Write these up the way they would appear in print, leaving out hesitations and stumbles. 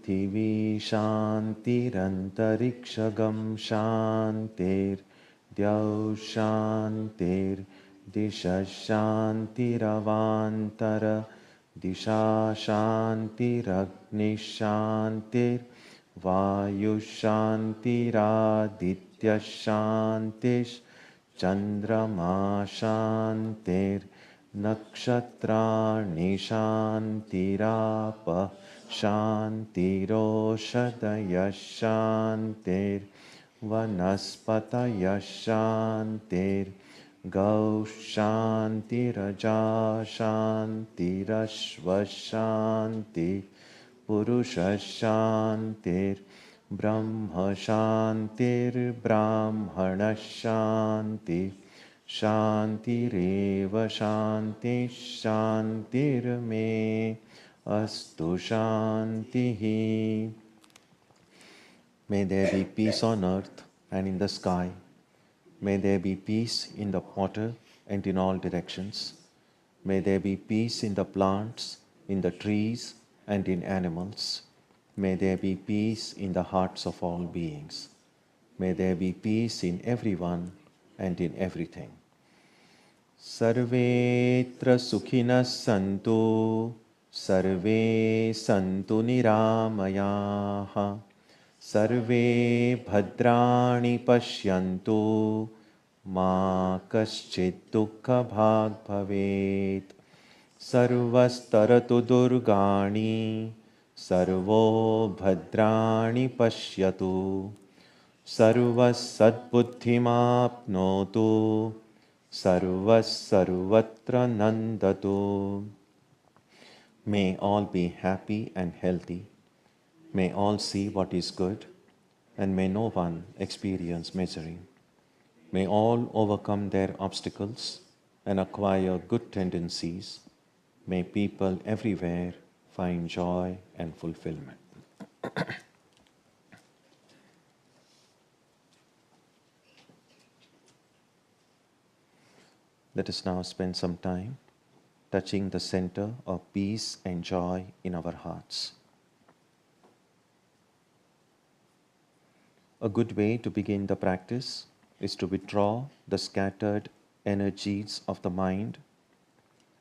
पृथिवी शान्तिरन्तरिक्षगं शान्तिर्द्यौ शान्तिर्दिशः शान्तिरवान्तर दिशा शान्तिरग्निः शान्तिर्वायुः शान्तिरादित्यः शान्तिश्चन्द्रमा शान्तिर्नक्षत्राणि शान्तिरापः शान्तिरोषधयः शान्तिर्वनस्पतयः शान्तिर्गौः शान्तिरजा शान्तिरश्वः शान्तिः पुरुषः शान्तिर्ब्रह्म शान्तिर्ब्राह्मणः शान्तिः शान्तिरेव शान्तिः शान्तिर्मे Astu Shantihi. May there be peace on earth and in the sky. May there be peace in the water and in all directions. May there be peace in the plants, in the trees and in animals. May there be peace in the hearts of all beings. May there be peace in everyone and in everything. Sarvetra Sukhinas Santu. Sarve santu niramayaha, sarve bhadrani pashyantu, ma kaschid dukkha bhag bhavet, sarvastaratu durgani, sarvo bhadrani pashyatu, sarvas sadbuddhimapnotu, sarvas sarvatra nandatu. May all be happy and healthy. May all see what is good, and may no one experience misery. May all overcome their obstacles and acquire good tendencies. May people everywhere find joy and fulfillment. Let us now spend some time touching the center of peace and joy in our hearts. A good way to begin the practice is to withdraw the scattered energies of the mind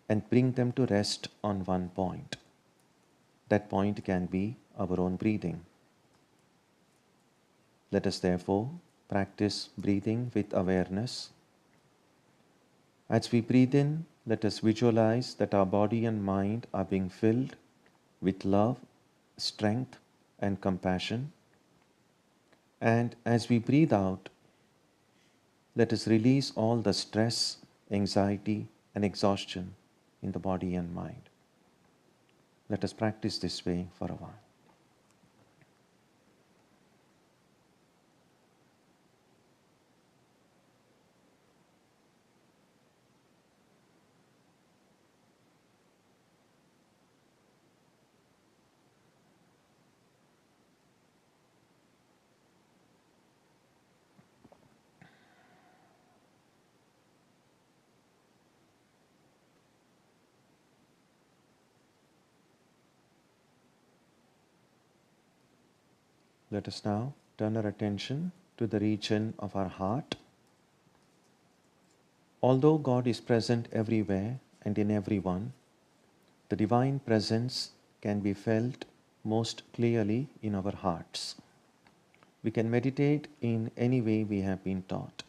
and bring them to rest on one point. That point can be our own breathing. Let us therefore practice breathing with awareness. As we breathe in, let us visualize that our body and mind are being filled with love, strength, and compassion. And as we breathe out, let us release all the stress, anxiety, and exhaustion in the body and mind. Let us practice this way for a while. Let us now turn our attention to the region of our heart. Although God is present everywhere and in everyone, the divine presence can be felt most clearly in our hearts. We can meditate in any way we have been taught.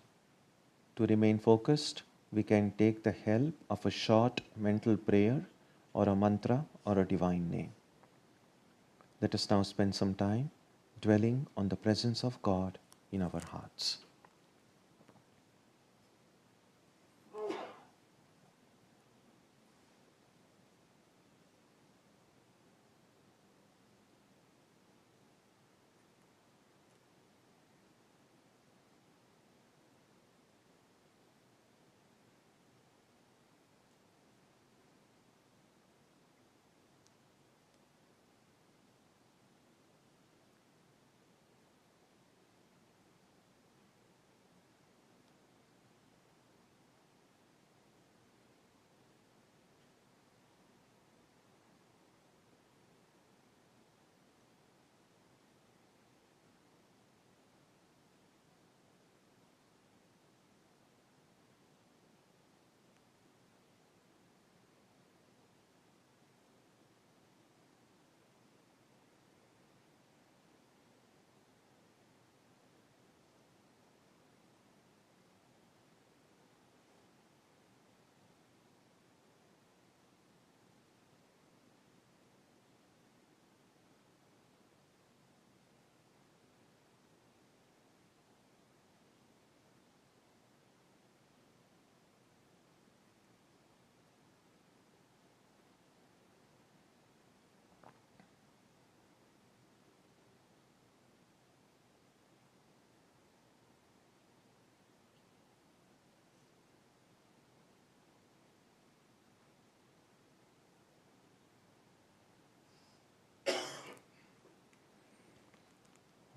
To remain focused, we can take the help of a short mental prayer or a mantra or a divine name. Let us now spend some time dwelling on the presence of God in our hearts.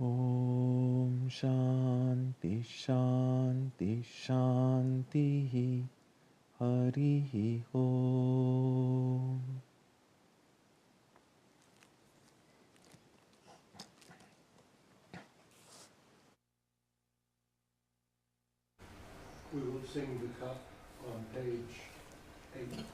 Om Shanti Shanti Shanti Hari Om. We will sing the cup on page 8.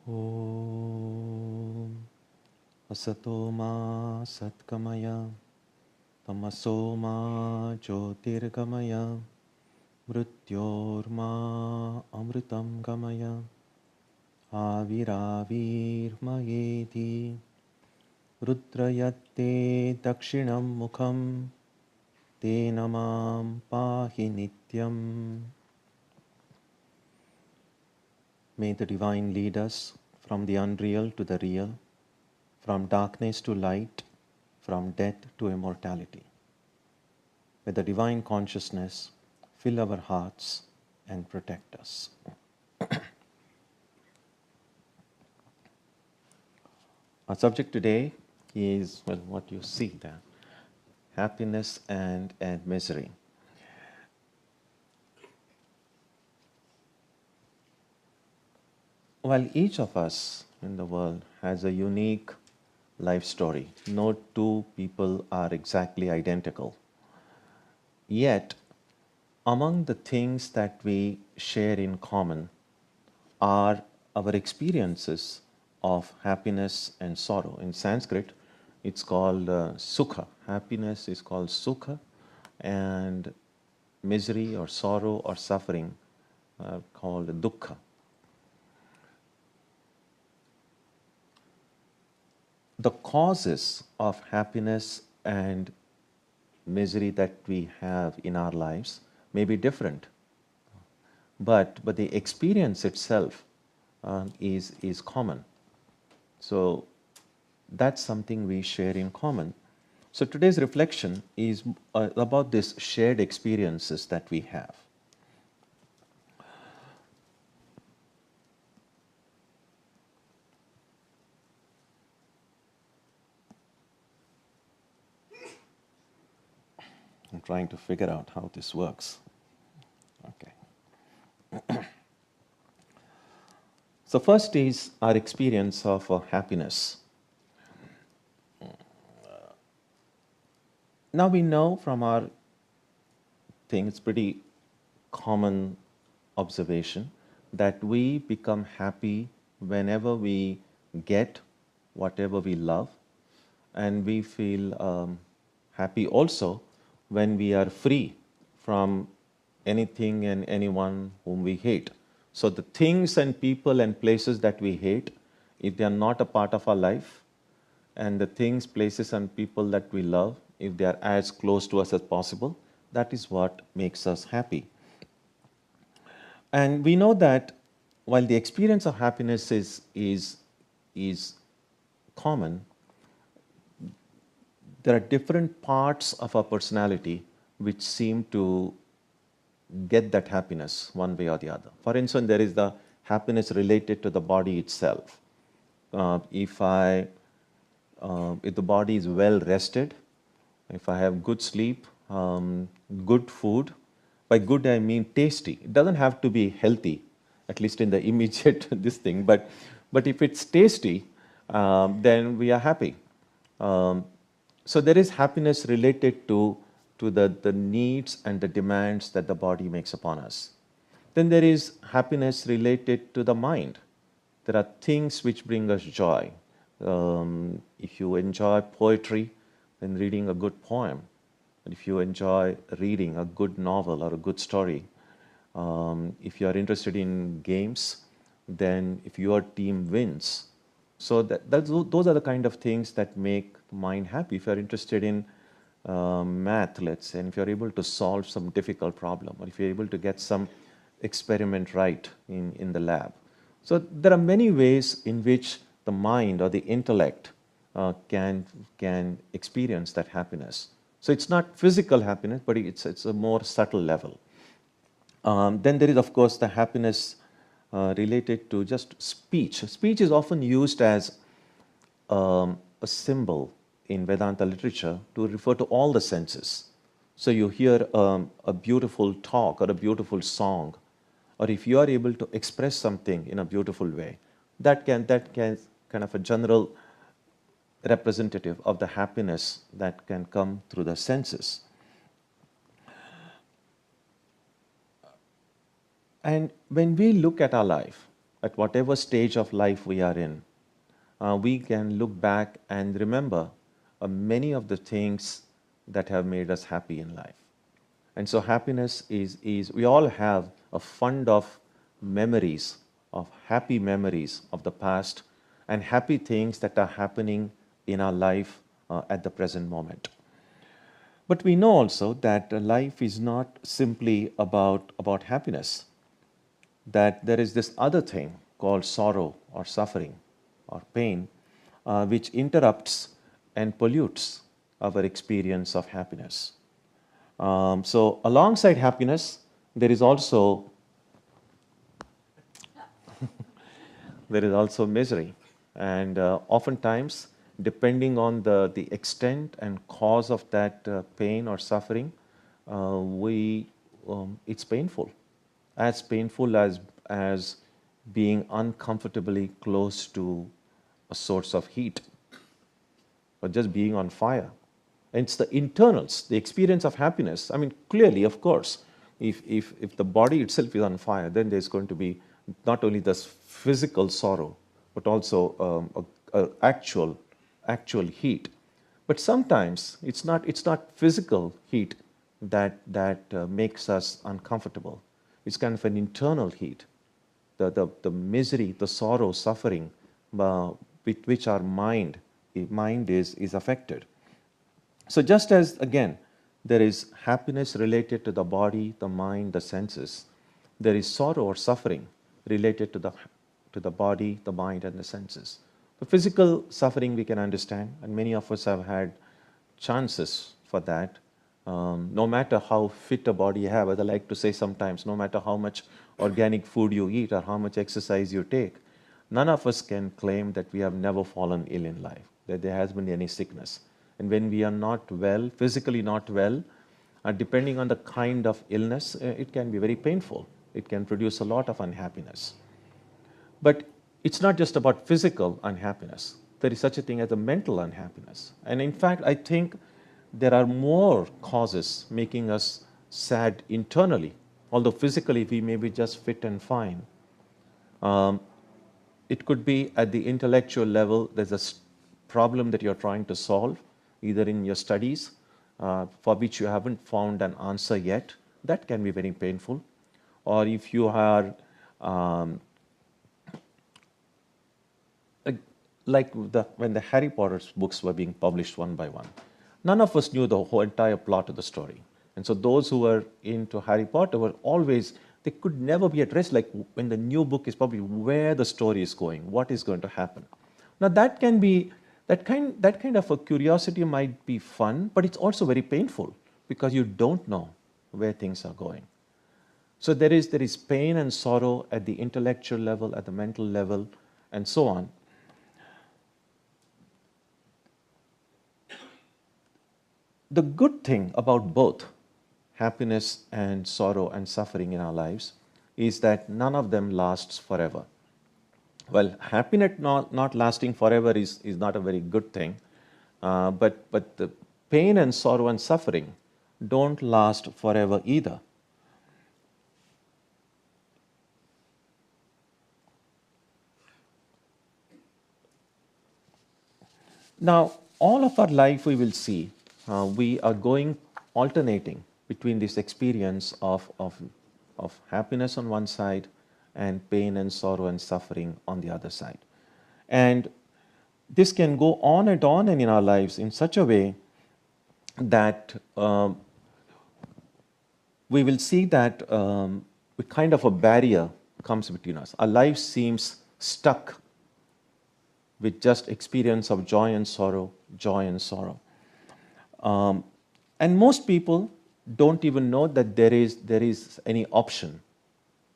Om Asatoma Satkamaya Tamasoma Jyotirgamaya Mrityorma Amritam Gamaya Aviravirmayeti Rudrayatte Dakshinam Mukham Te Namam Pahi Nityam. May the Divine lead us from the unreal to the real, from darkness to light, from death to immortality. May the Divine Consciousness fill our hearts and protect us. Our subject today is, well, what you see there, happiness and misery. While each of us in the world has a unique life story, no two people are exactly identical. Yet, among the things that we share in common are our experiences of happiness and sorrow. In Sanskrit, it's called sukha. Happiness is called sukha, and misery or sorrow or suffering called dukkha. The causes of happiness and misery that we have in our lives may be different, but the experience itself is common. So that's something we share in common. So today's reflection is about these shared experiences that we have. I'm trying to figure out how this works. Okay. So first is our experience of happiness. Now we know from our thing, it's pretty common observation that we become happy whenever we get whatever we love, and we feel happy also when we are free from anything and anyone whom we hate. So the things and people and places that we hate, if they are not a part of our life, and the things, places and people that we love, if they are as close to us as possible, that is what makes us happy. And we know that while the experience of happiness is common, there are different parts of our personality which seem to get that happiness one way or the other. For instance, there is the happiness related to the body itself. If the body is well rested, if I have good sleep, good food, by good I mean tasty. It doesn't have to be healthy, at least in the immediate this thing. But if it's tasty, then we are happy. So there is happiness related to the needs and the demands that the body makes upon us. Then there is happiness related to the mind. There are things which bring us joy. If you enjoy poetry, then reading a good poem. And if you enjoy reading a good novel or a good story, if you are interested in games, then if your team wins. So those are the kind of things that make the mind happy. If you are interested in math, let's say, and if you're able to solve some difficult problem, or if you're able to get some experiment right in the lab. So there are many ways in which the mind or the intellect can experience that happiness. So it's not physical happiness, but it's a more subtle level. Then there is, of course, the happiness related to just speech. Speech is often used as a symbol in Vedanta literature to refer to all the senses. So you hear a beautiful talk or a beautiful song, or if you are able to express something in a beautiful way, that can kind of a general representative of the happiness that can come through the senses. And when we look at our life, at whatever stage of life we are in, we can look back and remember many of the things that have made us happy in life. And so happiness is we all have a fund of memories of happy memories of the past and happy things that are happening in our life at the present moment. But we know also that life is not simply about happiness, that there is this other thing called sorrow or suffering or pain, which interrupts and pollutes our experience of happiness. So, alongside happiness, there is also misery, and oftentimes, depending on the extent and cause of that pain or suffering, it's painful as being uncomfortably close to a source of heat or just being on fire. And it's the internals, the experience of happiness. I mean, clearly, of course, if the body itself is on fire, then there's going to be not only this physical sorrow, but also actual heat. But sometimes it's not physical heat that makes us uncomfortable. It's kind of an internal heat, the misery, the sorrow, suffering, with which our mind is affected. So just as, again, there is happiness related to the body, the mind, the senses, there is sorrow or suffering related to the body, the mind, and the senses. The physical suffering we can understand, and many of us have had chances for that. No matter how fit a body you have, as I like to say sometimes, no matter how much organic food you eat or how much exercise you take, none of us can claim that we have never fallen ill in life, that there has been any sickness. And when we are not well, physically not well, depending on the kind of illness, it can be very painful. It can produce a lot of unhappiness. But it's not just about physical unhappiness. There is such a thing as a mental unhappiness. And in fact, I think there are more causes making us sad internally. Although physically we may be just fit and fine. It could be at the intellectual level, there's a problem that you're trying to solve, either in your studies, for which you haven't found an answer yet. That can be very painful. Or if you are when the Harry Potter books were being published one by one, none of us knew the whole entire plot of the story. And so those who were into Harry Potter were always, they could never be at rest, like when the new book is published, where the story is going, what is going to happen. Now that can be, that kind of a curiosity might be fun, but it's also very painful because you don't know where things are going. So there is pain and sorrow at the intellectual level, at the mental level, and so on. The good thing about both happiness and sorrow and suffering in our lives is that none of them lasts forever. Well, happiness not lasting forever is not a very good thing, but the pain and sorrow and suffering don't last forever either. Now, all of our life we will see, we are going alternating between this experience of happiness on one side and pain and sorrow and suffering on the other side. And this can go on and on in our lives in such a way that we will see that a kind of a barrier comes between us. Our life seems stuck with just experience of joy and sorrow, joy and sorrow. And most people don't even know that there is any option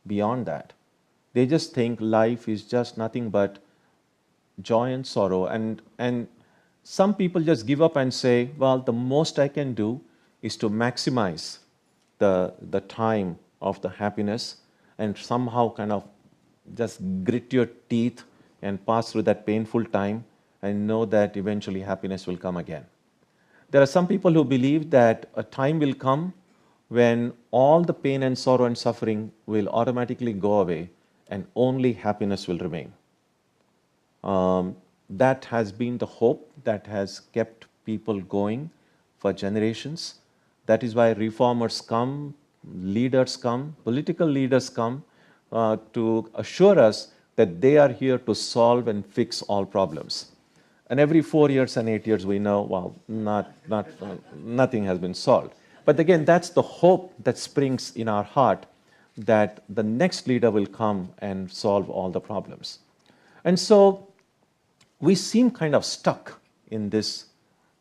beyond that. They just think life is just nothing but joy and sorrow. And some people just give up and say, well, the most I can do is to maximize the time of the happiness and somehow kind of just grit your teeth and pass through that painful time and know that eventually happiness will come again. There are some people who believe that a time will come when all the pain and sorrow and suffering will automatically go away and only happiness will remain. That has been the hope that has kept people going for generations. That is why reformers come, leaders come, political leaders come, to assure us that they are here to solve and fix all problems. And every 4 years and 8 years, we know, well, nothing has been solved. But again, that's the hope that springs in our heart that the next leader will come and solve all the problems. And so we seem kind of stuck in this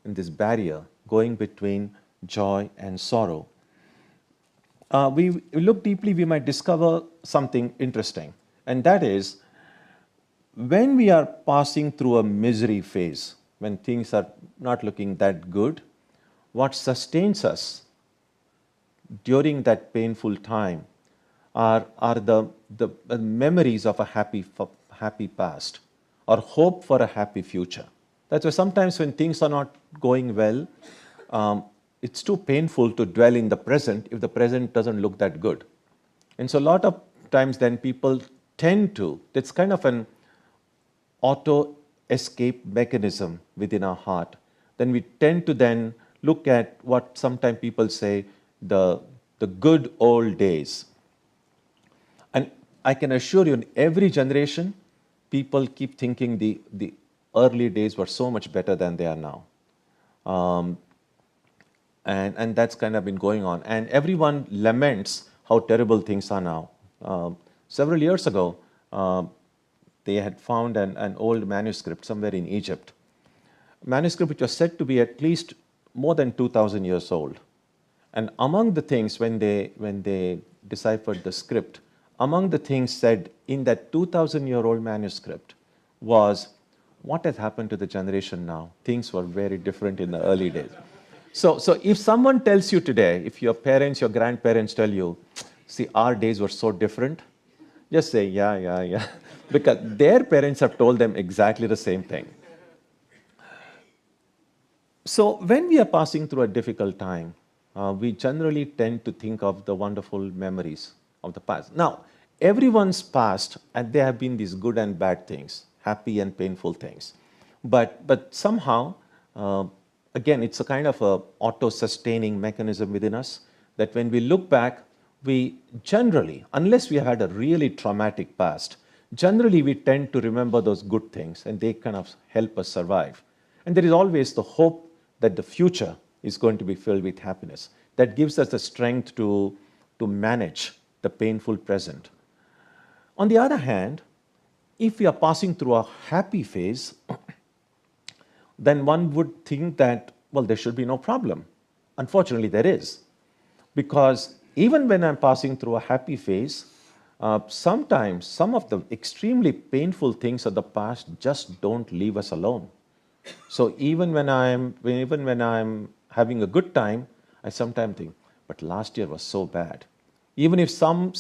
barrier going between joy and sorrow. We look deeply, we might discover something interesting. And that is, when we are passing through a misery phase, when things are not looking that good, what sustains us during that painful time are the memories of a happy past or hope for a happy future. That's why sometimes when things are not going well, it's too painful to dwell in the present if the present doesn't look that good. And so a lot of times then people tend to, it's kind of an auto escape mechanism within our heart. Then we tend to then look at what sometimes people say the good old days. And I can assure you, in every generation, people keep thinking the early days were so much better than they are now. And that's kind of been going on. And everyone laments how terrible things are now. Several years ago, they had found an old manuscript somewhere in Egypt. A manuscript which was said to be at least more than 2,000 years old. And among the things, when they deciphered the script, among the things said in that 2,000-year-old manuscript was, what has happened to the generation now? Things were very different in the early days. So if someone tells you today, if your parents, your grandparents tell you, see, our days were so different, just say, yeah. Because their parents have told them exactly the same thing. So when we are passing through a difficult time, we generally tend to think of the wonderful memories of the past. Now, everyone's past, and there have been these good and bad things, happy and painful things. But somehow, again, it's a kind of a auto-sustaining mechanism within us that when we look back, we generally, unless we had a really traumatic past, generally we tend to remember those good things and they kind of help us survive. And there is always the hope that the future is going to be filled with happiness. That gives us the strength to manage the painful present. On the other hand, if we are passing through a happy phase, then one would think that, well, there should be no problem. Unfortunately, there is. Because even when I'm passing through a happy phase, sometimes some of the extremely painful things of the past just don't leave us alone. So even when I'm having a good time, I sometimes think, but last year was so bad. Even if some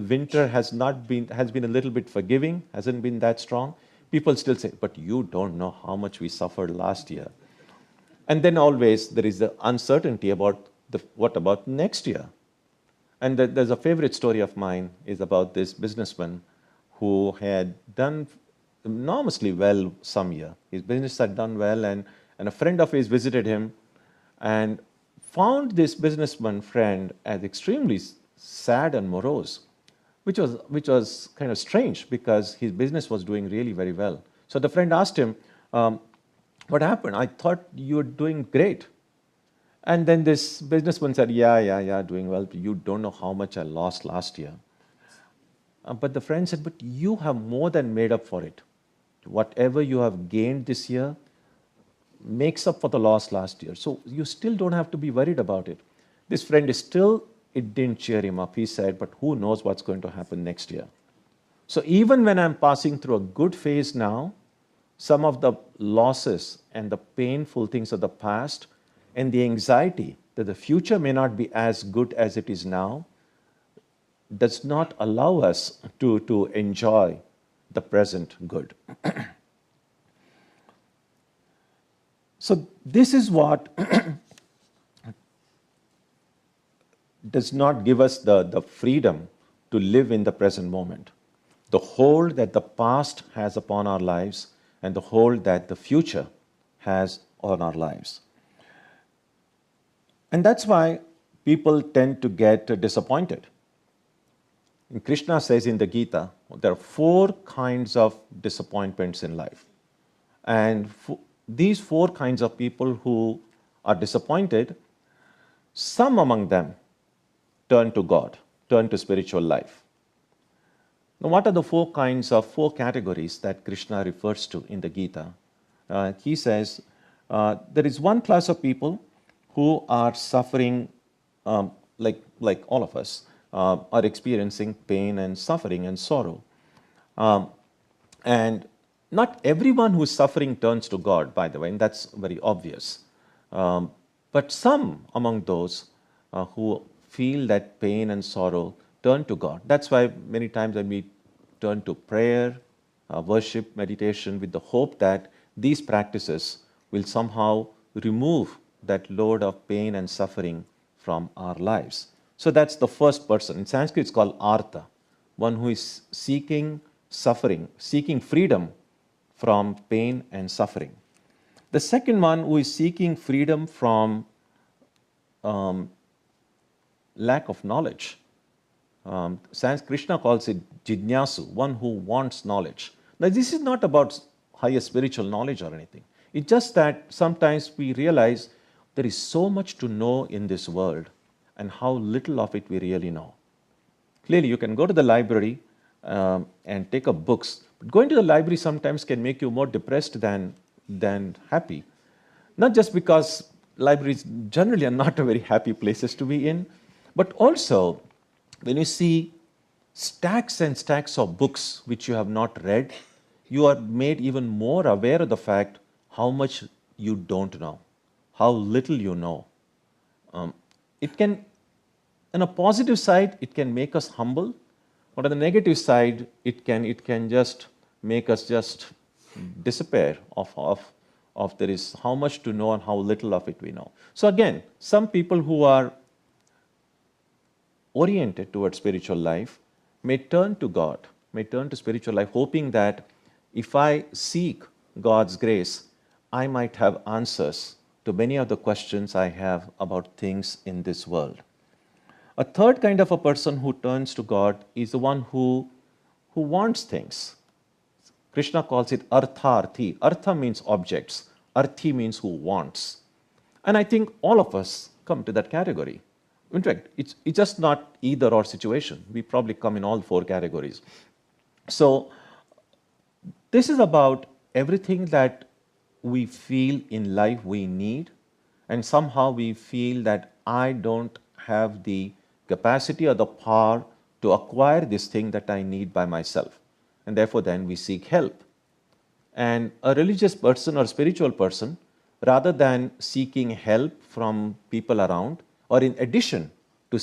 winter has been a little bit forgiving, hasn't been that strong, people still say, but you don't know how much we suffered last year. And then always there is the uncertainty about what about next year. And there's a favorite story of mine is about this businessman who had done enormously well some year. His business had done well, and a friend of his visited him and found this businessman friend as extremely sad and morose, which was kind of strange because his business was doing really very well. So the friend asked him, what happened? I thought you were doing great. And then this businessman said, yeah, doing well. You don't know how much I lost last year. But the friend said, but you have more than made up for it. Whatever you have gained this year makes up for the loss last year. So you still don't have to be worried about it. This friend is still, it didn't cheer him up. He said, but who knows what's going to happen next year. So even when I'm passing through a good phase now, some of the losses and the painful things of the past and the anxiety that the future may not be as good as it is now does not allow us to enjoy the present good. So this is what does not give us the freedom to live in the present moment. The hold that the past has upon our lives and the hold that the future has on our lives. And that's why people tend to get disappointed. And Krishna says in the Gita, there are 4 kinds of disappointments in life. And these 4 kinds of people who are disappointed, some among them turn to God, turn to spiritual life. Now, what are the 4 categories that Krishna refers to in the Gita? He says there is one class of people who are suffering, like all of us, are experiencing pain and suffering and sorrow. And not everyone who is suffering turns to God, by the way, and that's very obvious. But some among those who feel that pain and sorrow turn to God. That's why many times when we turn to prayer, worship, meditation, with the hope that these practices will somehow remove that load of pain and suffering from our lives. So that's the first person. In Sanskrit, it's called Artha, one who is seeking freedom from pain and suffering. The second one who is seeking freedom from lack of knowledge. Krishna calls it Jidnyasu, one who wants knowledge. Now, this is not about higher spiritual knowledge or anything. It's just that sometimes we realize there is so much to know in this world and how little of it we really know. Clearly, you can go to the library and take up books. But going to the library sometimes can make you more depressed than happy. Not just because libraries generally are not a very happy places to be in, but also when you see stacks and stacks of books which you have not read, you are made even more aware of the fact how much you don't know, how little you know. It can, on a positive side, it can make us humble, but on the negative side, it can just make us just despair of there is how much to know and how little of it we know. So again, some people who are oriented towards spiritual life may turn to God, may turn to spiritual life, hoping that if I seek God's grace, I might have answers to many of the questions I have about things in this world. A third kind of a person who turns to God is the one who wants things. Krishna calls it artharthi. Artha means objects. Arthi means who wants. And I think all of us come to that category. In fact, it's just not either or situation. We probably come in all 4 categories. So this is about everything that we feel in life we need, and somehow we feel that I don't have the capacity or the power to acquire this thing that I need by myself. And therefore then we seek help. And a religious person or spiritual person, rather than seeking help from people around, or in addition to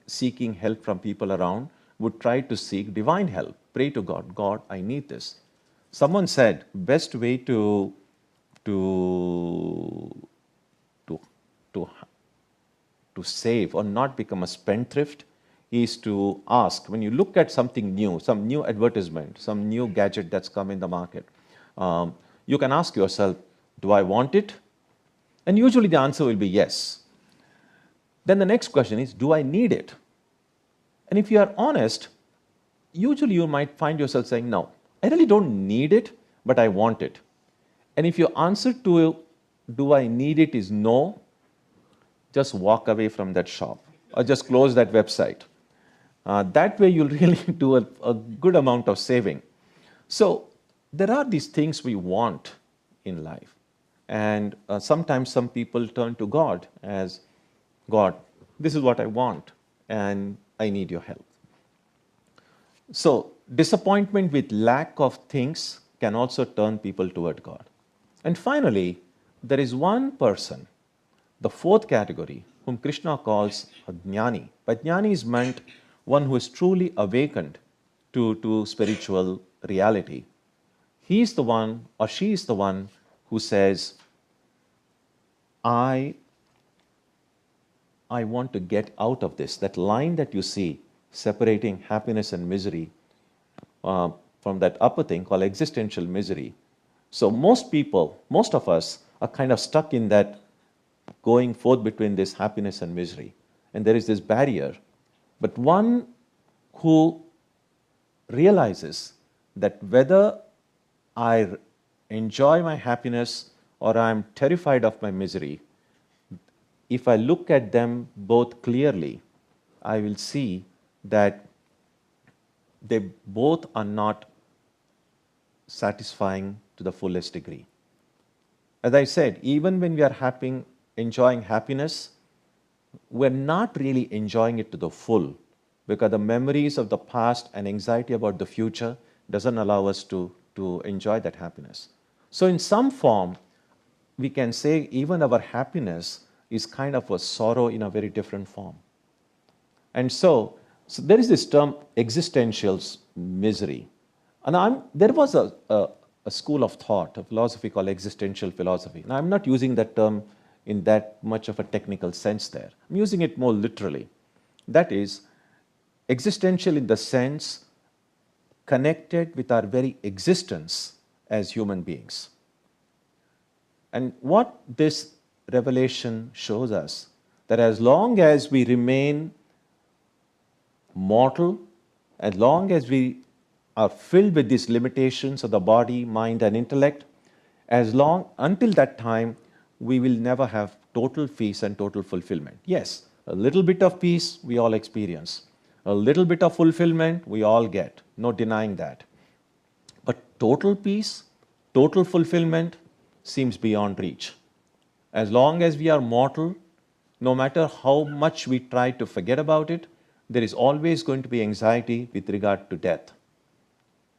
seeking help from people around, would try to seek divine help. Pray to God, God, I need this. Someone said, best way to save or not become a spendthrift is to ask, when you look at something new, some new advertisement, some new gadget that's come in the market, you can ask yourself, do I want it? And usually the answer will be yes. Then the next question is, do I need it? And if you are honest, usually you might find yourself saying, no, I really don't need it, but I want it. And if your answer to do I need it is no, just walk away from that shop or just close that website. That way you'll really do a good amount of saving. So there are these things we want in life. And sometimes some people turn to God as, God, this is what I want and I need your help. So disappointment with lack of things can also turn people toward God. And finally, there is one person, the 4th category, whom Krishna calls a jnani. By jnani is meant one who is truly awakened to spiritual reality. He is the one or she is the one who says, I want to get out of this. That line that you see separating happiness and misery from that upper thing called existential misery. So most people, most of us are kind of stuck in that going forth between this happiness and misery. And there is this barrier. But one who realizes that whether I enjoy my happiness or I am terrified of my misery, if I look at them both clearly, I will see that they both are not satisfying to the fullest degree. As I said, even when we are enjoying happiness, we're not really enjoying it to the full, because the memories of the past and anxiety about the future doesn't allow us to enjoy that happiness. So in some form, we can say even our happiness is kind of a sorrow in a very different form. And so there is this term existential misery. And there was a school of thought, a philosophy called existential philosophy. Now, I'm not using that term in that much of a technical sense there. I'm using it more literally. That is, existential in the sense connected with our very existence as human beings. And what this revelation shows us, that as long as we remain mortal, as long as we are filled with these limitations of the body, mind, and intellect, until that time, we will never have total peace and total fulfillment. Yes, a little bit of peace we all experience. A little bit of fulfillment we all get, no denying that. But total peace, total fulfillment seems beyond reach. As long as we are mortal, no matter how much we try to forget about it, there is always going to be anxiety with regard to death.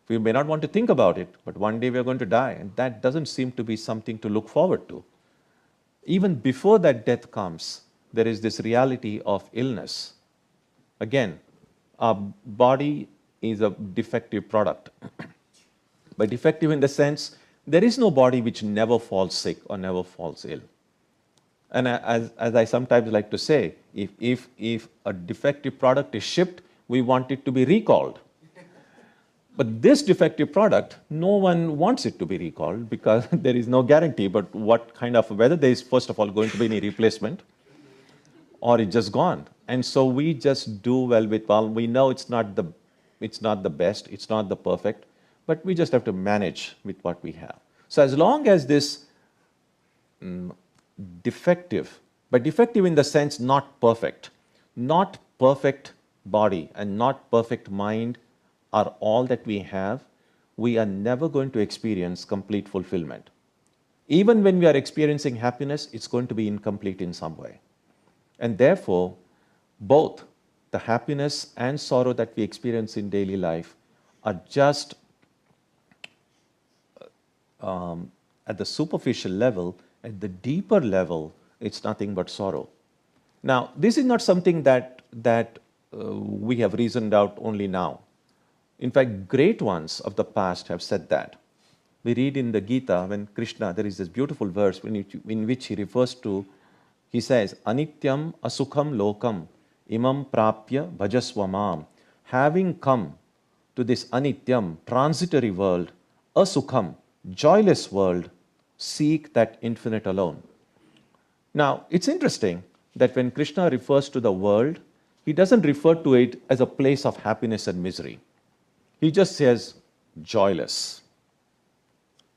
We may not want to think about it, but one day we are going to die, and that doesn't seem to be something to look forward to. Even before that death comes, there is this reality of illness. Again, our body is a defective product. By defective in the sense, there is no body which never falls sick or never falls ill. And as I sometimes like to say, if a defective product is shipped, we want it to be recalled. But this defective product, no one wants it to be recalled because there is no guarantee. But whether there is, first of all, going to be any replacement or it's just gone. And so we just do well with, we know it's not the best, it's not the perfect, but we just have to manage with what we have. So as long as this defective, but defective in the sense not perfect body and not perfect mind are all that we have, we are never going to experience complete fulfillment. Even when we are experiencing happiness, it's going to be incomplete in some way. And therefore, both the happiness and sorrow that we experience in daily life are just at the superficial level. At the deeper level, it's nothing but sorrow. Now, this is not something that we have reasoned out only now. In fact, great ones of the past have said that. We read in the Gita, when Krishna, there is this beautiful verse in which he says, Anityam asukham lokam imam prapya bhajasvamam. Having come to this anityam, transitory world, asukham, joyless world, seek that infinite alone. Now, it's interesting that when Krishna refers to the world, he doesn't refer to it as a place of happiness and misery. He just says joyless.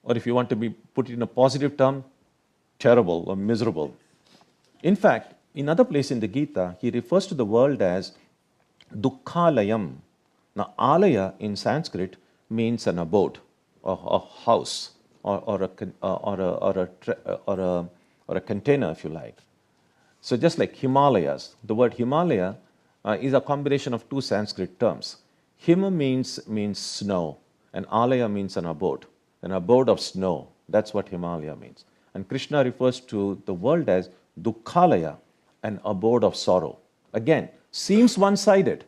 Or if you want to put it in a positive term, terrible or miserable. In fact, in other place in the Gita, he refers to the world as dukkhalayam. Now, alaya in Sanskrit means an abode, or a house, or a container, if you like. So just like Himalayas, the word Himalaya is a combination of two Sanskrit terms. Hima means snow, and alaya means an abode of snow. That's what Himalaya means. And Krishna refers to the world as dukkhalaya, an abode of sorrow. Again, seems one-sided.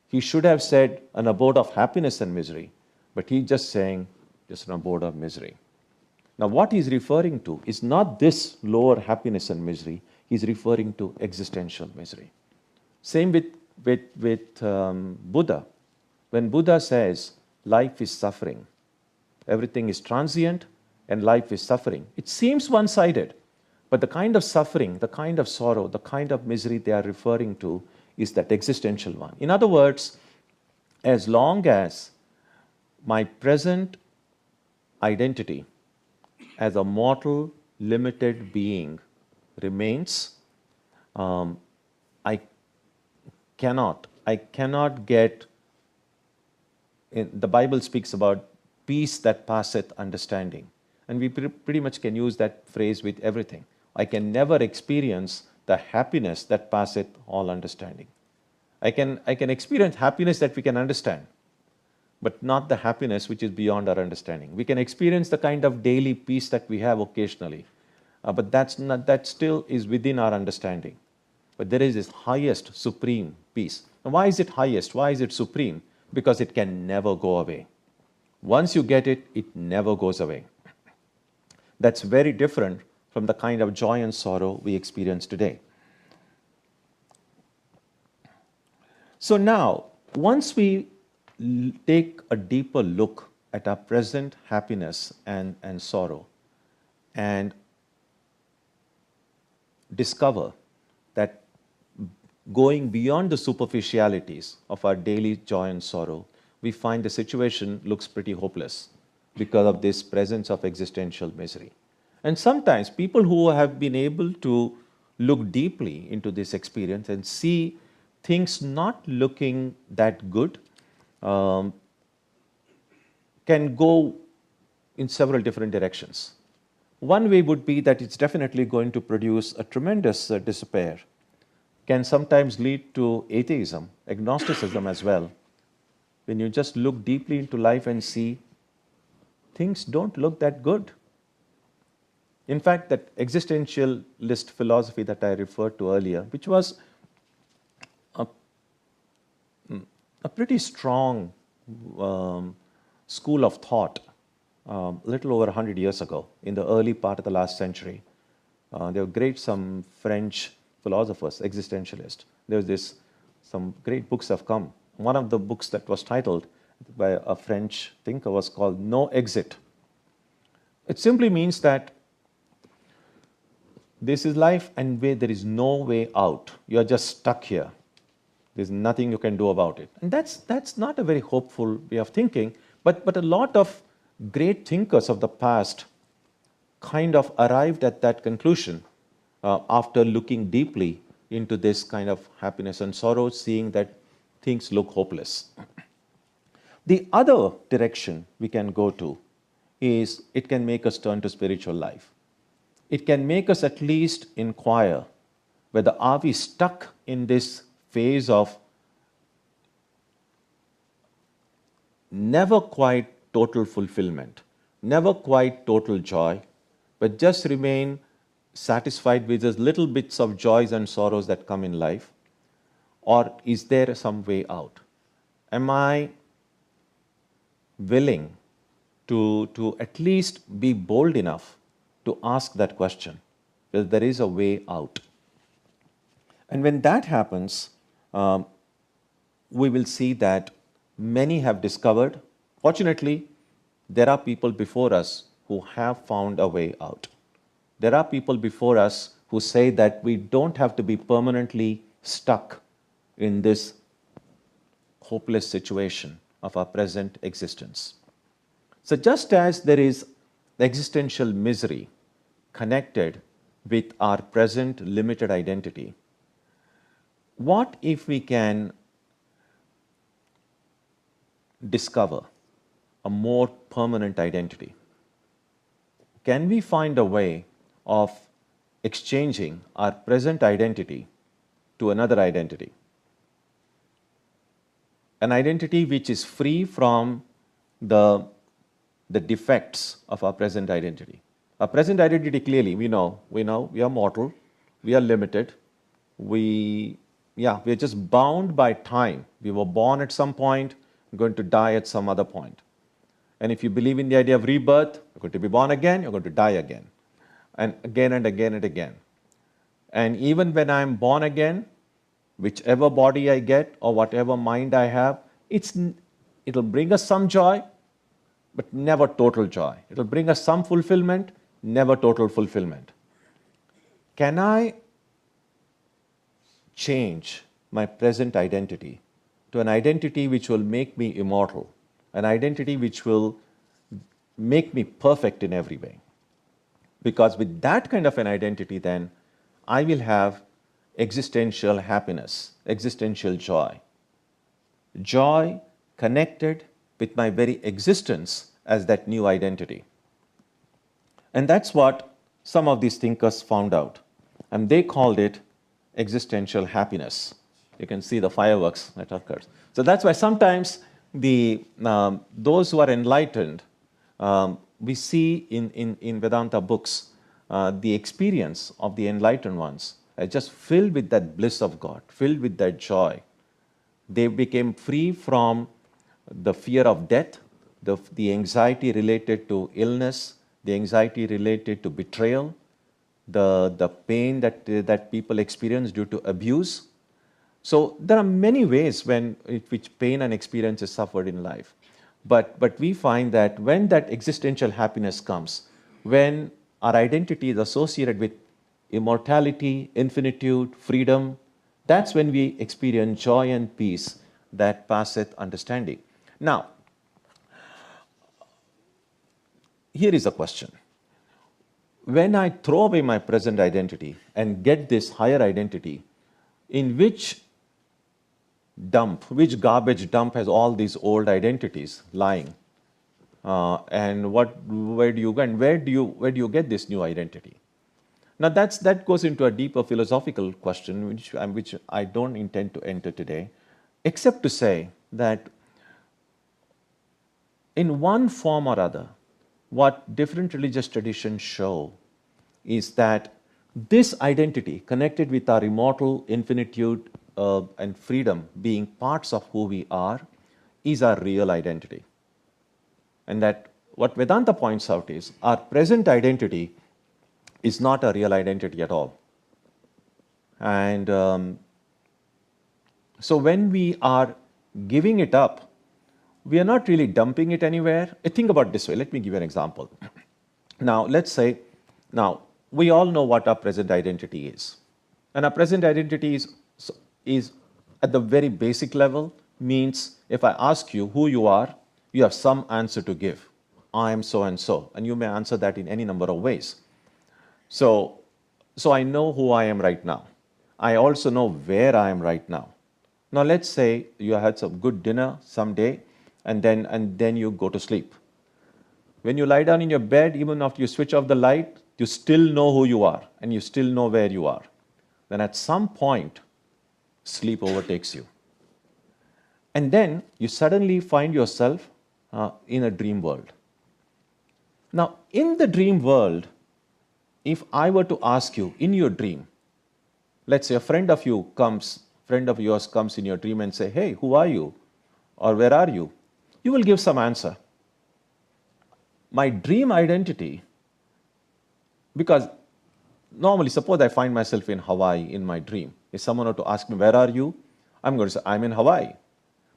He should have said an abode of happiness and misery, but he's just saying just an abode of misery. Now, what he's referring to is not this lower happiness and misery. He's referring to existential misery. Same with Buddha. When Buddha says life is suffering, everything is transient and life is suffering, it seems one-sided. But the kind of suffering, the kind of sorrow, the kind of misery they are referring to is that existential one. In other words, as long as my present identity as a mortal, limited being remains, I cannot get, the Bible speaks about peace that passeth understanding. And we pretty much can use that phrase with everything. I can never experience the happiness that passeth all understanding. I can experience happiness that we can understand, but not the happiness which is beyond our understanding. We can experience the kind of daily peace that we have occasionally, but that still is within our understanding. But there is this highest, supreme peace. And why is it highest? Why is it supreme? Because it can never go away. Once you get it, it never goes away. That's very different from the kind of joy and sorrow we experience today. So now, once we take a deeper look at our present happiness and sorrow, and discover that going beyond the superficialities of our daily joy and sorrow, we find the situation looks pretty hopeless because of this presence of existential misery. And sometimes people who have been able to look deeply into this experience and see things not looking that good can go in several different directions. One way would be that it's definitely going to produce a tremendous despair, can sometimes lead to atheism, agnosticism as well. When you just look deeply into life and see things don't look that good. In fact, that existentialist philosophy that I referred to earlier, which was a pretty strong school of thought a little over 100 years ago, in the early part of the last century. There were some French philosophers, existentialists. Some great books have come. One of the books that was titled by a French thinker was called No Exit. It simply means that this is life and there is no way out. You are just stuck here. There's nothing you can do about it. And that's not a very hopeful way of thinking, but a lot of great thinkers of the past kind of arrived at that conclusion after looking deeply into this kind of happiness and sorrow, seeing that things look hopeless. The other direction we can go to is it can make us turn to spiritual life. It can make us at least inquire whether are we stuck in this phase of never quite total fulfillment, never quite total joy, but just remain satisfied with those little bits of joys and sorrows that come in life? Or is there some way out? Am I willing to at least be bold enough to ask that question, whether there is a way out? And when that happens, we will see that many have discovered, fortunately, there are people before us who have found a way out. There are people before us who say that we don't have to be permanently stuck in this hopeless situation of our present existence. So just as there is existential misery connected with our present limited identity, what if we can discover a more permanent identity? Can we find a way of exchanging our present identity to another identity? An identity which is free from the defects of our present identity. Our present identity, clearly, we know we are mortal, we are limited, we are just bound by time. We were born at some point, we're going to die at some other point. And if you believe in the idea of rebirth, you're going to be born again, you're going to die again. And again and again and again. And even when I'm born again, whichever body I get or whatever mind I have, it'll bring us some joy, but never total joy. It'll bring us some fulfillment, never total fulfillment. Can I change my present identity to an identity which will make me immortal, an identity which will make me perfect in every way. Because with that kind of an identity, then I will have existential happiness, existential joy. Joy connected with my very existence as that new identity. And that's what some of these thinkers found out. And they called it existential happiness. You can see the fireworks that occurs. So that's why sometimes those who are enlightened, we see in Vedanta books, the experience of the enlightened ones are just filled with that bliss of God, filled with that joy. They became free from the fear of death, the anxiety related to illness, the anxiety related to betrayal, the pain that people experience due to abuse. So there are many ways which pain and experience is suffered in life. But we find that when that existential happiness comes, when our identity is associated with immortality, infinitude, freedom, that's when we experience joy and peace that passeth understanding. Now, here is a question. When I throw away my present identity and get this higher identity, in which garbage dump has all these old identities lying? And where do you get this new identity? Now that goes into a deeper philosophical question, which I don't intend to enter today, except to say that in one form or other, what different religious traditions show is that this identity, connected with our immortal infinitude and freedom being parts of who we are, is our real identity. And that what Vedanta points out is our present identity is not a real identity at all. And so when we are giving it up, we are not really dumping it anywhere. Think about it this way. Let me give you an example. Now, let's say, we all know what our present identity is. And our present identity is at the very basic level, means if I ask you who you are, you have some answer to give. I am so and so. And you may answer that in any number of ways. So I know who I am right now. I also know where I am right now. Now let's say you had some good dinner someday, and then you go to sleep. When you lie down in your bed, even after you switch off the light, you still know who you are, and you still know where you are. Then at some point, sleep overtakes you. And then you suddenly find yourself in a dream world. Now, in the dream world, if I were to ask you in your dream, let's say a friend of yours comes in your dream and say, hey, who are you? Or where are you? You will give some answer. My dream identity, because normally, suppose I find myself in Hawaii in my dream. If someone were to ask me, where are you? I'm going to say, I'm in Hawaii.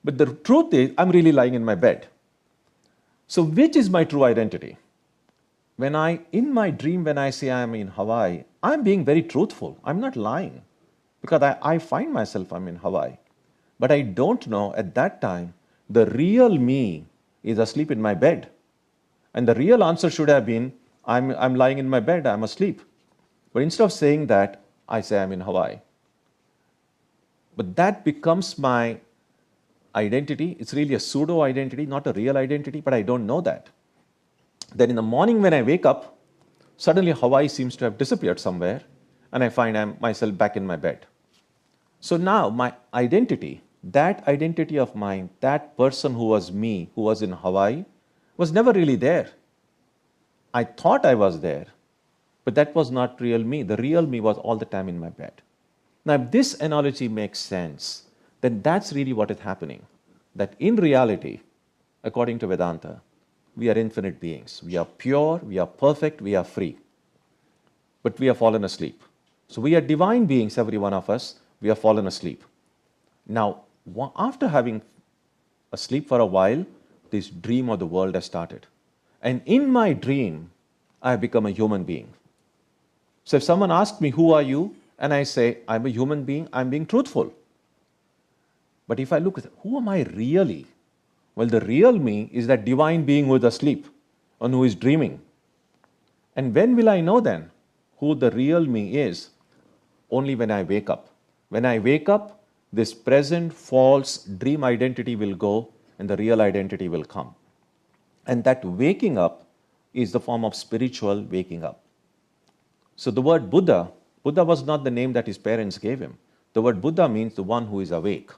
But the truth is, I'm really lying in my bed. So which is my true identity? In my dream, when I say I'm in Hawaii, I'm being very truthful. I'm not lying. Because I find myself I'm in Hawaii. But I don't know at that time, the real me is asleep in my bed. And the real answer should have been, I'm lying in my bed, I'm asleep. But instead of saying that, I say I'm in Hawaii. But that becomes my identity. It's really a pseudo identity, not a real identity, but I don't know that. Then in the morning when I wake up, suddenly Hawaii seems to have disappeared somewhere, and I find myself back in my bed. So now my identity, that identity of mine, that person who was me, who was in Hawaii, was never really there. I thought I was there, but that was not real me. The real me was all the time in my bed. Now, if this analogy makes sense, then that's really what is happening. That in reality, according to Vedanta, we are infinite beings. We are pure, we are perfect, we are free. But we have fallen asleep. So we are divine beings, every one of us. We have fallen asleep. Now, after having asleep for a while, this dream of the world has started. And in my dream, I have become a human being. So if someone asks me, who are you? And I say, I'm a human being, I'm being truthful. But if I look at who am I really? Well, the real me is that divine being who is asleep and who is dreaming. And when will I know then who the real me is? Only when I wake up. When I wake up, this present false dream identity will go and the real identity will come. And that waking up is the form of spiritual waking up. So the word Buddha was not the name that his parents gave him. The word Buddha means the one who is awake.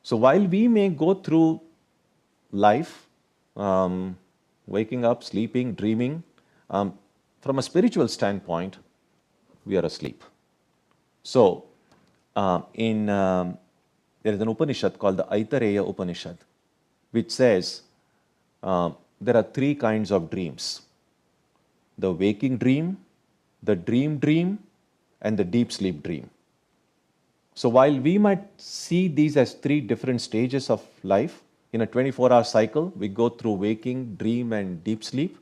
So while we may go through life, waking up, sleeping, dreaming, from a spiritual standpoint, we are asleep. So there is an Upanishad called the Aitareya Upanishad, which says there are three kinds of dreams: the waking dream, the dream, and the deep sleep dream. So while we might see these as three different stages of life, in a 24-hour cycle, we go through waking, dream, and deep sleep.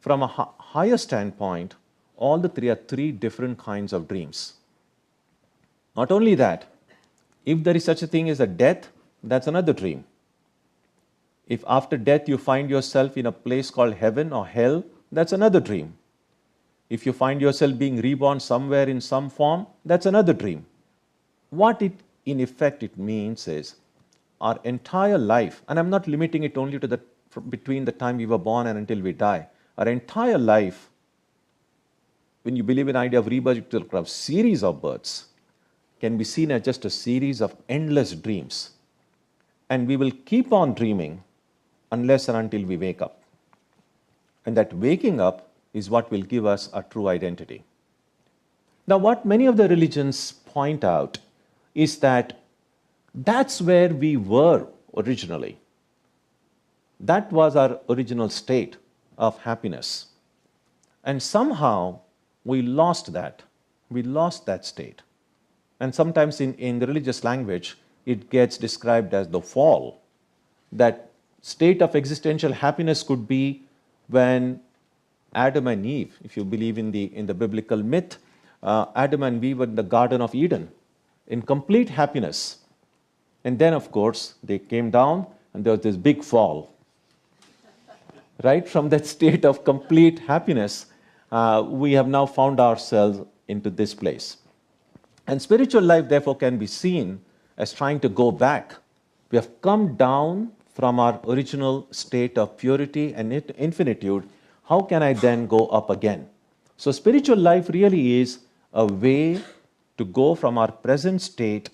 From a higher standpoint, all the three are three different kinds of dreams. Not only that, if there is such a thing as a death, that's another dream. If after death you find yourself in a place called heaven or hell, that's another dream. If you find yourself being reborn somewhere in some form, that's another dream. What it in effect it means is our entire life, and I'm not limiting it only to between the time we were born and until we die. Our entire life, when you believe in the idea of rebirth, a series of births, can be seen as just a series of endless dreams. And we will keep on dreaming unless and until we wake up. And that waking up is what will give us a true identity. Now, what many of the religions point out is that that's where we were originally. That was our original state of happiness. And somehow we lost that. We lost that state. And sometimes in the religious language, it gets described as the fall. That state of existential happiness could be when Adam and Eve, if you believe in the biblical myth, Adam and Eve were in the Garden of Eden in complete happiness. And then, of course, they came down and there was this big fall. Right from that state of complete happiness, we have now found ourselves into this place. And spiritual life, therefore, can be seen as trying to go back. We have come down from our original state of purity and infinitude. How can I then go up again? So spiritual life really is a way to go from our present state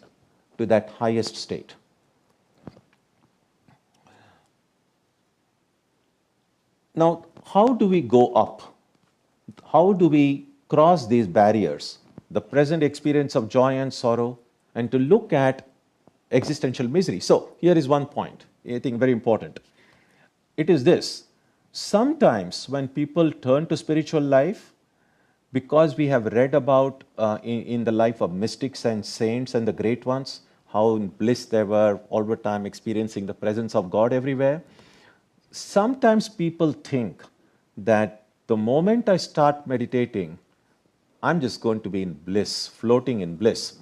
to that highest state. Now, how do we go up? How do we cross these barriers, the present experience of joy and sorrow, and to look at existential misery? So, here is one point, I think very important. It is this: sometimes when people turn to spiritual life, because we have read about in the life of mystics and saints and the great ones, how in bliss they were all the time experiencing the presence of God everywhere, sometimes people think that the moment I start meditating, I'm just going to be in bliss, floating in bliss.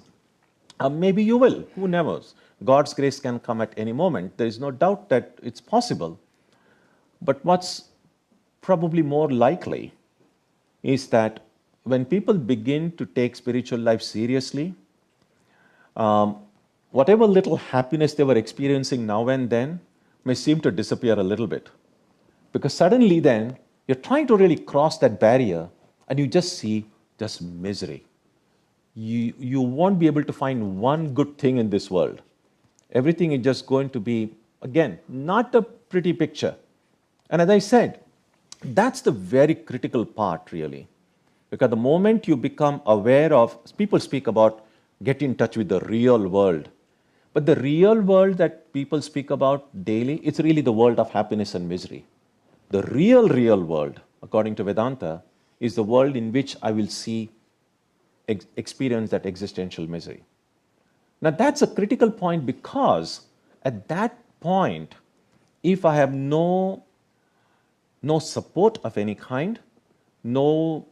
Maybe you will, who knows? God's grace can come at any moment. There is no doubt that it's possible. But what's probably more likely is that when people begin to take spiritual life seriously, whatever little happiness they were experiencing now and then may seem to disappear a little bit. Because suddenly then, you're trying to really cross that barrier and you just see just misery. You won't be able to find one good thing in this world. Everything is just going to be, again, not a pretty picture. And as I said, that's the very critical part, really. Because the moment you become aware of, people speak about get in touch with the real world. But the real world that people speak about daily, it's really the world of happiness and misery. The real world, according to Vedanta, is the world in which I will see, experience that existential misery. Now that's a critical point, because at that point, if I have no support of any kind, no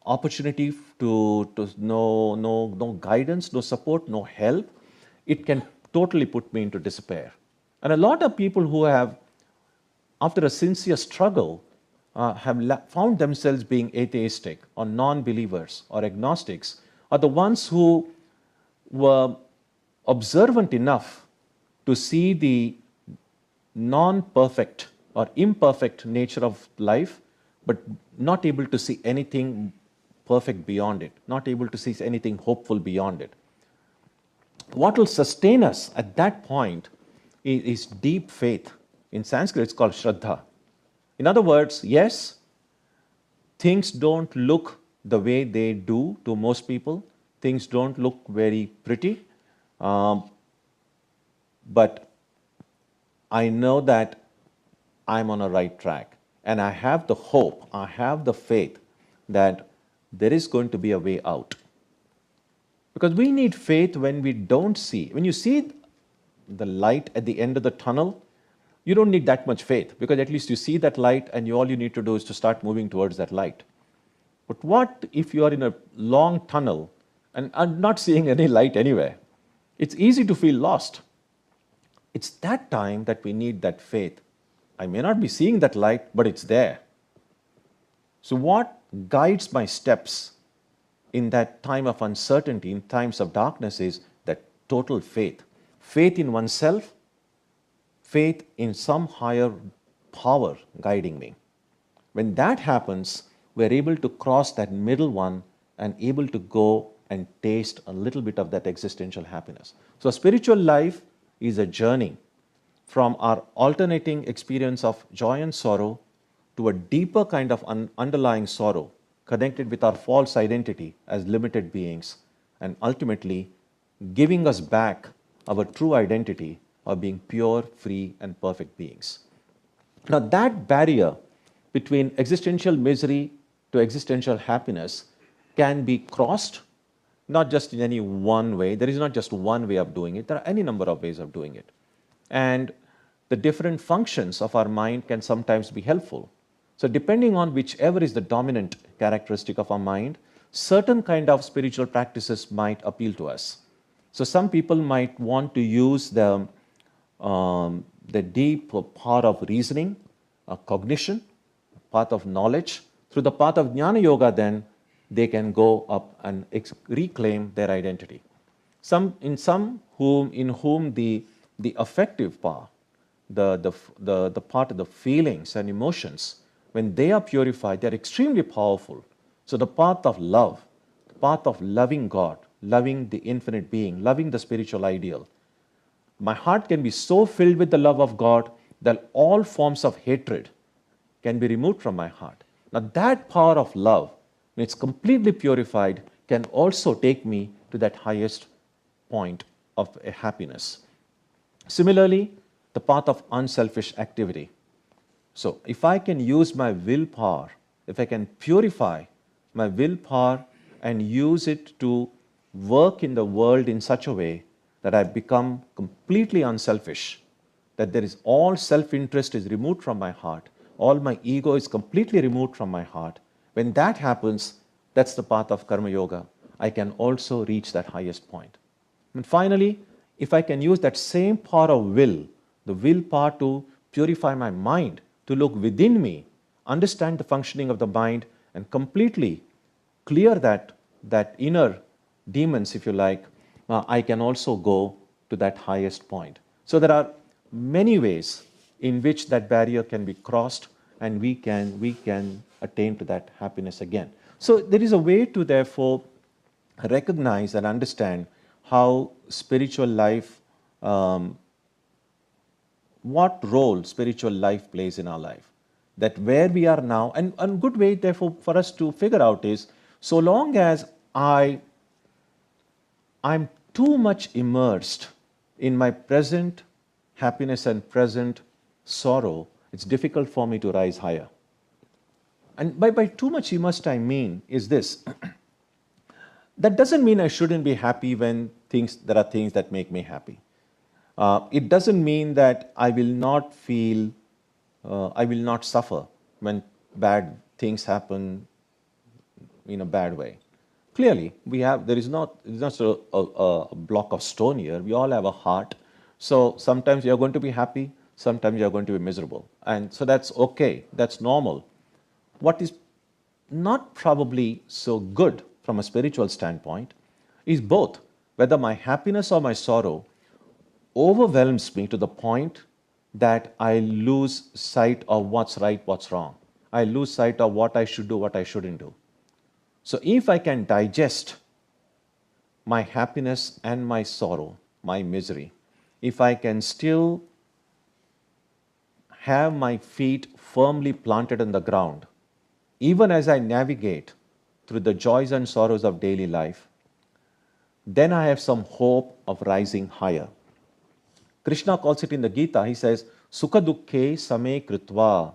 opportunity to no guidance, no support, no help, it can totally put me into despair. And a lot of people who have, after a sincere struggle, have found themselves being atheistic or non-believers or agnostics are the ones who were observant enough to see the non-perfect or imperfect nature of life, but not able to see anything perfect beyond it, not able to see anything hopeful beyond it. What will sustain us at that point is deep faith. In Sanskrit, it's called Shraddha. In other words, yes, things don't look the way they do to most people. Things don't look very pretty. But I know that I'm on a right track. And I have the hope, I have the faith that there is going to be a way out. Because we need faith when we don't see. When you see the light at the end of the tunnel, you don't need that much faith, because at least you see that light and all you need to do is to start moving towards that light. But what if you are in a long tunnel and are not seeing any light anywhere? It's easy to feel lost. It's that time that we need that faith. I may not be seeing that light, but it's there. So what guides my steps in that time of uncertainty, in times of darkness, is that total faith. Faith in oneself, faith in some higher power guiding me. When that happens, we're able to cross that middle one and able to go and taste a little bit of that existential happiness. So spiritual life is a journey from our alternating experience of joy and sorrow to a deeper kind of underlying sorrow connected with our false identity as limited beings, and ultimately giving us back our true identity of being pure, free, and perfect beings. Now, that barrier between existential misery to existential happiness can be crossed, not just in any one way. There is not just one way of doing it. There are any number of ways of doing it. And the different functions of our mind can sometimes be helpful. So depending on whichever is the dominant characteristic of our mind, certain kind of spiritual practices might appeal to us. So some people might want to use the deep part of reasoning, cognition, path of knowledge. Through the path of Jnana Yoga, then they can go up and reclaim their identity. In whom the affective part, the part of the feelings and emotions, when they are purified, they are extremely powerful. So the path of love, the path of loving God, loving the infinite being, loving the spiritual ideal. My heart can be so filled with the love of God that all forms of hatred can be removed from my heart. Now that power of love, when it's completely purified, can also take me to that highest point of happiness. Similarly, the path of unselfish activity. So if I can use my willpower, if I can purify my willpower and use it to work in the world in such a way that I become completely unselfish, that there is all self-interest is removed from my heart, all my ego is completely removed from my heart. When that happens, that's the path of Karma Yoga. I can also reach that highest point. And finally, if I can use that same power of will, the willpower to purify my mind, to look within me, understand the functioning of the mind, and completely clear that inner demons, if you like, I can also go to that highest point. So there are many ways in which that barrier can be crossed, and we can attain to that happiness again. So there is a way to therefore recognize and understand how spiritual life, what role spiritual life plays in our life. That where we are now, and a good way therefore for us to figure out is, so long as I'm too much immersed in my present happiness and present sorrow, it's difficult for me to rise higher. And by too much immersed, I mean is this. That doesn't mean I shouldn't be happy when there are things that make me happy. It doesn't mean that I will not suffer when bad things happen in a bad way. Clearly, there is not a block of stone here. We all have a heart. So sometimes you're going to be happy, sometimes you're going to be miserable. And so that's okay, that's normal. What is not probably so good from a spiritual standpoint is both, whether my happiness or my sorrow overwhelms me to the point that I lose sight of what's right, what's wrong. I lose sight of what I should do, what I shouldn't do. So if I can digest my happiness and my sorrow, my misery, if I can still have my feet firmly planted in the ground, even as I navigate through the joys and sorrows of daily life, then I have some hope of rising higher. Krishna calls it in the Gita, he says, Sukha dukkhe same kritva.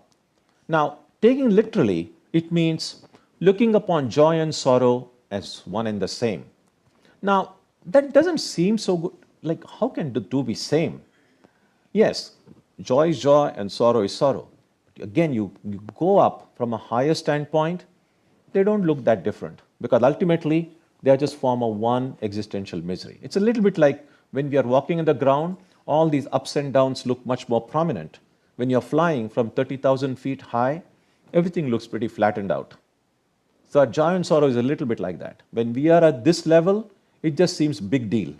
Now, taking literally, it means looking upon joy and sorrow as one and the same. Now, that doesn't seem so good. Like, how can the two be same? Yes, joy is joy and sorrow is sorrow. Again, you go up from a higher standpoint, they don't look that different because ultimately they are just form of one existential misery. It's a little bit like when we are walking on the ground, all these ups and downs look much more prominent. When you're flying from 30,000 feet high, everything looks pretty flattened out. So joy and sorrow is a little bit like that. When we are at this level, it just seems big deal.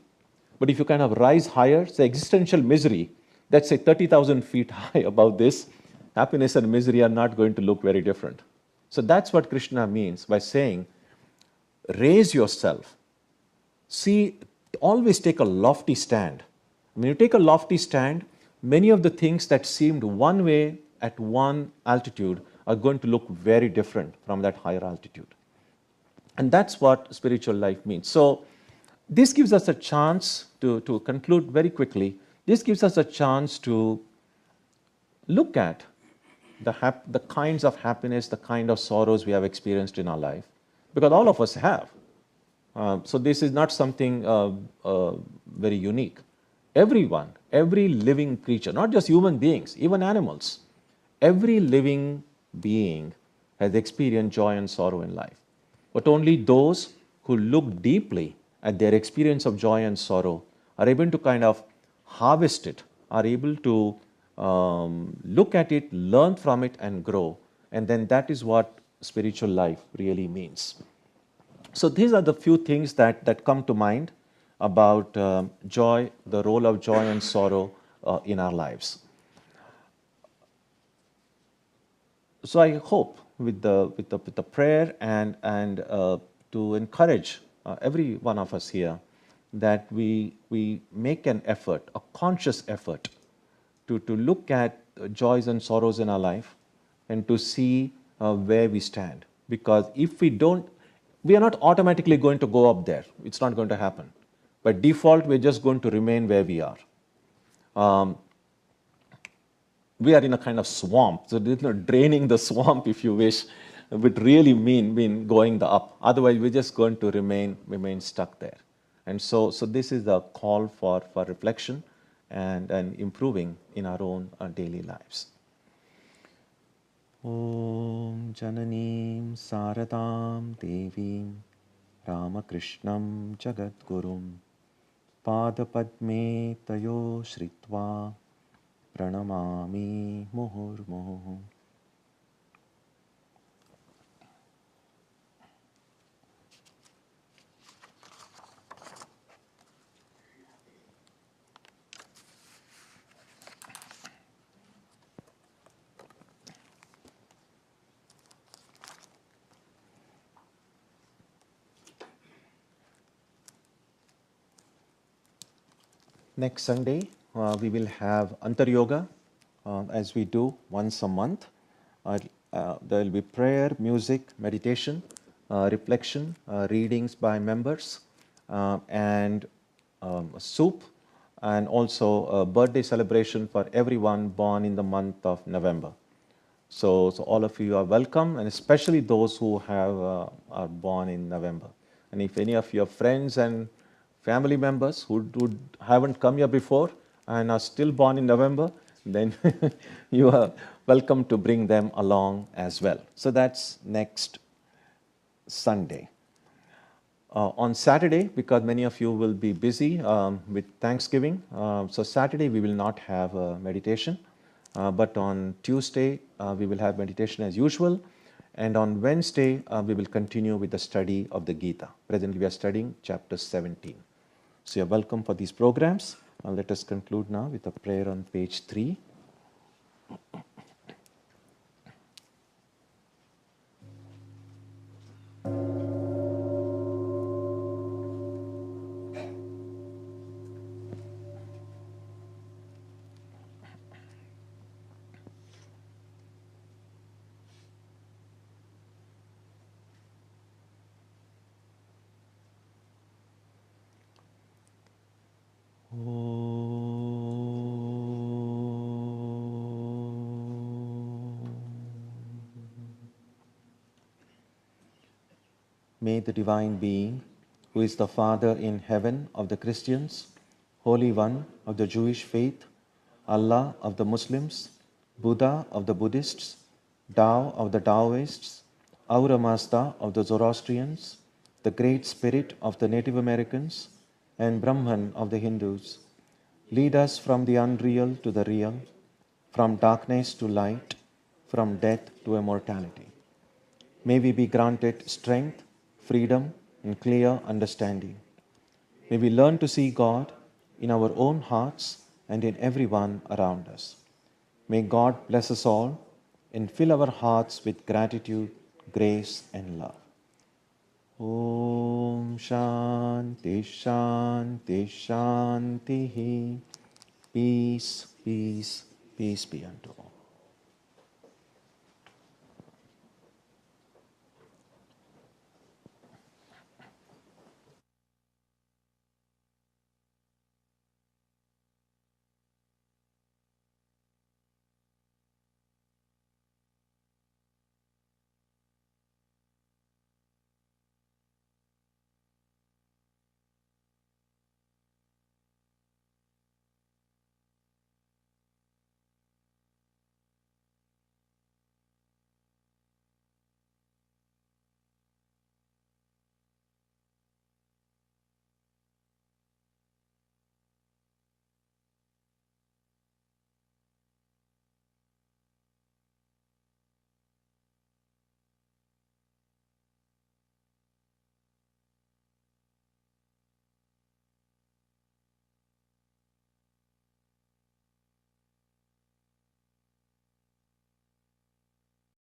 But if you kind of rise higher, say existential misery, that's say 30,000 feet high above this, happiness and misery are not going to look very different. So that's what Krishna means by saying, raise yourself. See, always take a lofty stand. When you take a lofty stand, many of the things that seemed one way at one altitude are going to look very different from that higher altitude. And that's what spiritual life means. So this gives us a chance to conclude very quickly. This gives us a chance to look at the kinds of happiness, the kind of sorrows we have experienced in our life, because all of us have. So this is not something very unique. Everyone, every living creature, not just human beings, even animals, every living being has experienced joy and sorrow in life. But only those who look deeply at their experience of joy and sorrow are able to kind of harvest it, are able to look at it, learn from it, and grow. And then that is what spiritual life really means. So these are the few things that come to mind about joy, the role of joy and sorrow in our lives. So I hope with the prayer and to encourage every one of us here that we make an effort, a conscious effort, to look at joys and sorrows in our life and to see where we stand. Because if we don't, we are not automatically going to go up there. It's not going to happen. By default, we're just going to remain where we are. We are in a kind of swamp. So draining the swamp, if you wish, would really mean going the up. Otherwise, we're just going to remain stuck there. And so this is the call for reflection and improving in our own daily lives. Om Jananim Saradam Devim Ramakrishnam Jagadgurum Padapadme Tayo Shritva Pranamami Muhurmuhu. Next Sunday, we will have Antar Yoga, as we do once a month. There will be prayer, music, meditation, reflection, readings by members, and soup, and also a birthday celebration for everyone born in the month of November. So all of you are welcome, and especially those who are born in November. And if any of your friends and family members who haven't come here before and are still born in November, then you are welcome to bring them along as well. So that's next Sunday. On Saturday, because many of you will be busy with Thanksgiving, so Saturday we will not have meditation. But on Tuesday, we will have meditation as usual. And on Wednesday, we will continue with the study of the Gita. Presently, we are studying chapter 17. So you're welcome for these programs. Let us conclude now with a prayer on page 3. May the Divine Being, who is the Father in heaven of the Christians, Holy One of the Jewish faith, Allah of the Muslims, Buddha of the Buddhists, Tao of the Taoists, Ahura Mazda of the Zoroastrians, the Great Spirit of the Native Americans, and Brahman of the Hindus, lead us from the unreal to the real, from darkness to light, from death to immortality. May we be granted strength, freedom, and clear understanding. May we learn to see God in our own hearts and in everyone around us. May God bless us all and fill our hearts with gratitude, grace, and love. Om Shanti Shanti Shanti. Peace, peace, peace be unto all.